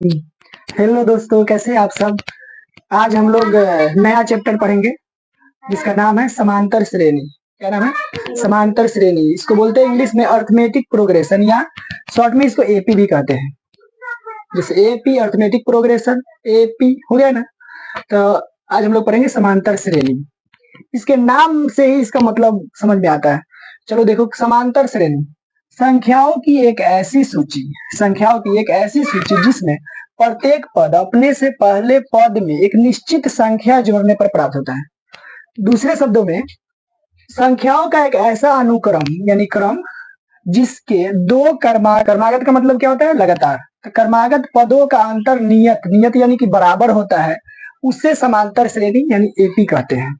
Hello दोस्तों, कैसे हैं आप सब। आज हम लोग नया चैप्टर पढ़ेंगे जिसका नाम है समांतर श्रेणी। क्या नाम है? समांतर श्रेणी। इसको बोलते हैं इंग्लिश में अर्थमेटिक प्रोग्रेशन, या शॉर्ट में इसको एपी भी कहते हैं। जैसे एपी अर्थमेटिक प्रोग्रेशन, एपी हो गया ना। तो आज हम लोग पढ़ेंगे समांतर श्रेणी। इसके नाम से ही इसका मतलब समझ में आता है। चलो देखो, समांतर श्रेणी संख्याओं की एक ऐसी सूची, संख्याओं की एक ऐसी सूची जिसमें प्रत्येक पद अपने से पहले पद में एक निश्चित संख्या जोड़ने पर प्राप्त होता है। दूसरे शब्दों में, संख्याओं का एक ऐसा अनुक्रम यानी क्रम जिसके दो क्रमागत का मतलब क्या होता है? लगातार। तो क्रमागत पदों का अंतर नियत यानी कि बराबर होता है, उससे समांतर श्रेणी यानी एपी कहते हैं।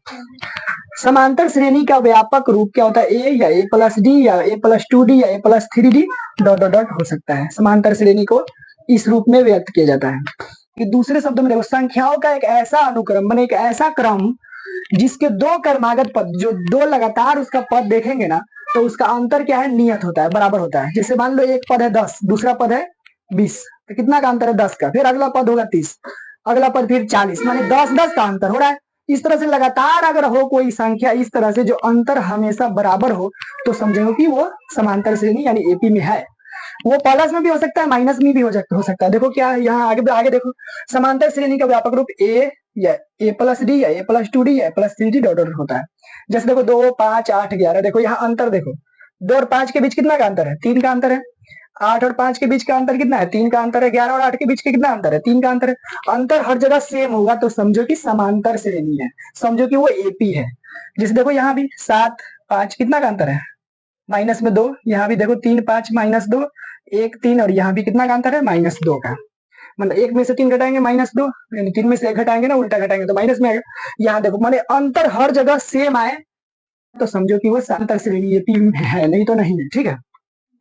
समांतर श्रेणी का व्यापक रूप क्या होता है? ए या ए प्लस डी या ए प्लस 2D या A plus 3D dot dot dot हो सकता है। समांतर श्रेणी को इस रूप में व्यक्त किया जाता है कि दूसरे शब्दों में देखो, संख्याओं का एक ऐसा अनुक्रम माने एक ऐसा क्रम जिसके दो क्रमागत पद, जो दो लगातार उसका पद देखेंगे ना, तो उसका अंतर क्या है? नियत होता है, बराबर होता है। जैसे मान लो एक पद है 10, दूसरा पद है 20, तो कितना का अंतर है? 10 का। फिर अगला पद होगा 30, अगला पद फिर 40, माने 10-10 का अंतर हो रहा है। इस तरह से लगातार अगर हो कोई संख्या इस तरह से जो अंतर हमेशा बराबर हो, तो समझो कि वो समांतर श्रेणी यानी एपी में है। वो प्लस में भी हो सकता है, माइनस में भी हो सकता है। देखो क्या यहाँ आगे देखो, समांतर श्रेणी का व्यापक रूप ए या ए प्लस डी या ए प्लस 2D या A plus 3D dot dot होता है। जैसे देखो 2, 5, 8, 11, देखो यहाँ अंतर देखो, 2 और 5 के बीच कितना का अंतर है? 3 का अंतर है। 8 और 5 के बीच का अंतर कितना है? 3 का अंतर है। 11 और 8 के बीच का कितना अंतर है? 3 का अंतर है। अंतर हर जगह सेम होगा तो समझो कि समांतर श्रेणी है, समझो कि वो एपी है। जैसे देखो यहाँ भी 7, 5 कितना का अंतर है? माइनस में 2। यहाँ भी देखो 3, 5 -2, 1, 3, और यहाँ भी कितना का अंतर है? -2 का। मतलब 1 में से 3 घटाएंगे -2, यानी 3 में से 1 घटाएंगे ना, उल्टा घटाएंगे तो माइनस में आएगा। यहाँ देखो माने अंतर हर जगह सेम आए तो समझो कि वो समांतर श्रेणी एपी में है, नहीं तो नहीं है। ठीक है,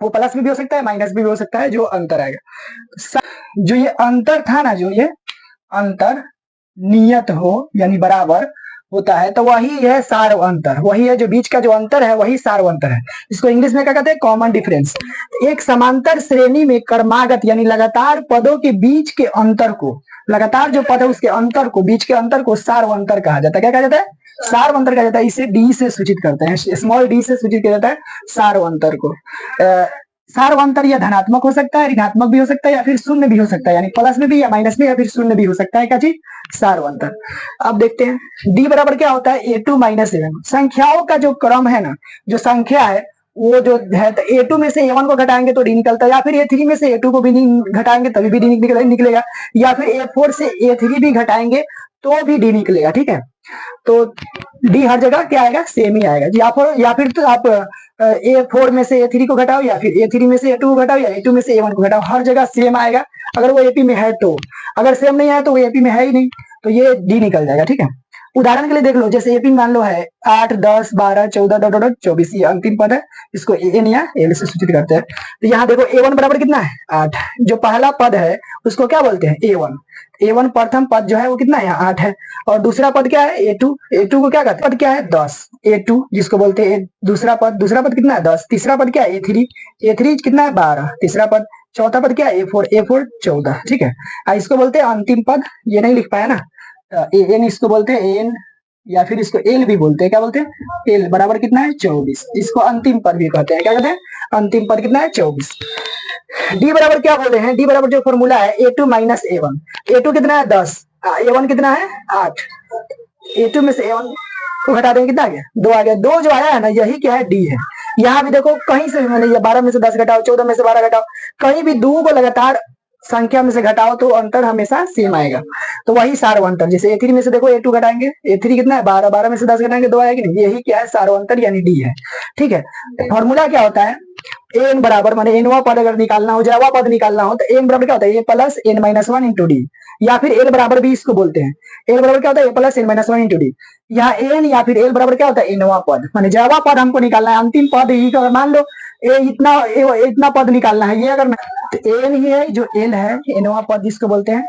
वो प्लस में भी हो सकता है, माइनस में भी हो सकता है, जो अंतर आएगा। जो ये अंतर था ना, जो ये अंतर नियत हो यानी बराबर होता है, तो वही है सार्व अंतर। वही है जो बीच का जो अंतर है, वही सार्व अंतर है। इसको इंग्लिश में क्या कहते हैं? Common difference. एक समांतर श्रेणी में क्रमागत यानी लगातार पदों के बीच के अंतर को, लगातार जो पद है उसके अंतर को, बीच के अंतर को सार्व अंतर कहा जाता है। क्या कहा जाता है? सार्व अंतर कहा जाता है। इसे डी से सूचित करते हैं, स्मॉल डी से सूचित किया जाता है सार्व अंतर को। सार्व अंतर या धनात्मक हो सकता है, ऋणात्मक भी हो सकता है, या फिर शून्य भी हो सकता है, यानी प्लस में भी या माइनस में, या फिर शून्य भी हो सकता है। क्या चीज? सार्व अंतर। अब देखते हैं डी बराबर क्या होता है? A2 minus A1। संख्याओं का जो क्रम है ना, जो संख्या है वो जो है, तो A2 में से A1 को घटाएंगे तो डी निकलता है, या फिर A3 में से A2 को भी घटाएंगे तभी भी डी निकलेगा, या फिर A4 से A3 भी घटाएंगे तो भी डी निकलेगा। ठीक है, तो डी हर जगह क्या आएगा? सेम ही आएगा। या फिर तो आप A4 में से A3 को घटाओ, या फिर A3 में से A2 को घटाओ, या A2 में से A1 को घटाओ, हर जगह सेम आएगा अगर वो एपी में है तो। अगर सेम नहीं आया तो वो एपी में है ही नहीं, तो ये डी निकल जाएगा। ठीक है, उदाहरण के लिए देख लो, जैसे एपी मान लो है 8, 10, 12, 14 डॉट डॉट 24, ये अंतिम पद है, इसको एन या एल से सूचित करते हैं। तो यहाँ देखो A1 बराबर कितना है? 8। जो पहला पद है उसको क्या बोलते हैं? A1। A1 प्रथम पद जो है वो कितना है? 8 है। और दूसरा पद क्या है? A2। A2 को क्या कहते हैं? पद क्या है? 10। A2 जिसको बोलते हैं दूसरा पद कितना है? 10। तीसरा पद क्या है? A3। A3 कितना है? 12। तीसरा पद। चौथा पद क्या है? A4 14। ठीक है, इसको बोलते हैं अंतिम पद। ये नहीं लिख पाया ना, एन इसको बोलते हैं एन, या फिर इसको एल भी बोलते हैं। क्या बोलते हैं? एल बराबर कितना है? 24। इसको अंतिम पद भी कहते हैं। क्या कहते हैं? अंतिम पद कितना है? 24। डी बराबर क्या बोले हैं? डी बराबर जो फॉर्मूला है A2 माइनस A1। A2 कितना है? 10। A1 कितना है? 8। A2 में से A1 को घटा देंगे, कितना आ गया? 2 आ गया। 2 जो आया है ना, यही क्या है? डी है। यहाँ भी देखो कहीं से मैंने 12 में से 10 घटाओ, 14 में से 12 घटाओ, कहीं भी 2 को लगातार संख्या में से घटाओ तो अंतर हमेशा सेम आएगा, तो वही सार्व अंतर। जैसे A3 में से देखो A2 घटाएंगे, A3 कितना है? 12। 12 में से 10 घटाएंगे 2 आएगा नहीं, यही क्या है? सार्व अंतर यानी डी है। ठीक है, फॉर्मूला क्या होता है? एन बराबर माने एनवा पद अगर निकालना हो, जवा पद निकालना हो, तो एन बराबर क्या होता है? A plus N minus 1 into D, या फिर एल बराबर भी इसको बोलते हैं। एल बराबर क्या होता है? A plus N minus 1 into D. यहाँ एन या फिर एल बराबर क्या होता है? एनवा पद, माने जवा पद हमको निकालना है, अंतिम पद ही। मान लो इतना पद निकालना है, ये अगर तो एन ही है जो एल है, एनवा पद जिसको बोलते हैं।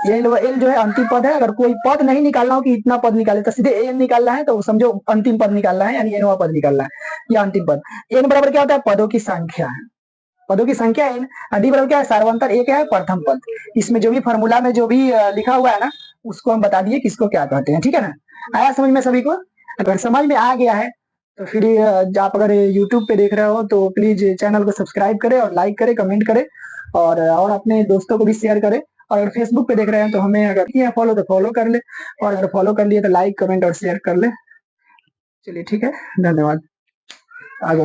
एल जो है अंतिम पद है। अगर कोई पद नहीं निकालना हो कि इतना पद निकाले, तो सीधे एन निकालना है, तो समझो अंतिम पद निकालना है, यानी एनवा पद निकालना है या अंतिम पद। एन बराबर क्या होता है? पदों की संख्या है। पदों की संख्या है, डी बराबर क्या है, सार्वंतर एक है प्रथम पद। इसमें जो भी फॉर्मूला में जो भी लिखा हुआ है ना, उसको हम बता दिए किसको क्या कहते हैं, ठीक है ना। आया समझ में सभी को? अगर समझ में आ गया है तो फिर आप अगर यूट्यूब पे देख रहे हो तो प्लीज चैनल को सब्सक्राइब करें और लाइक करें, कमेंट करें, और अपने दोस्तों को भी शेयर करें। और अगर फेसबुक पे देख रहे हैं तो हमें अगर किया फॉलो तो फॉलो कर ले, और अगर फॉलो कर लिए तो लाइक कमेंट और शेयर कर ले। चलिए ठीक है, धन्यवाद। आगे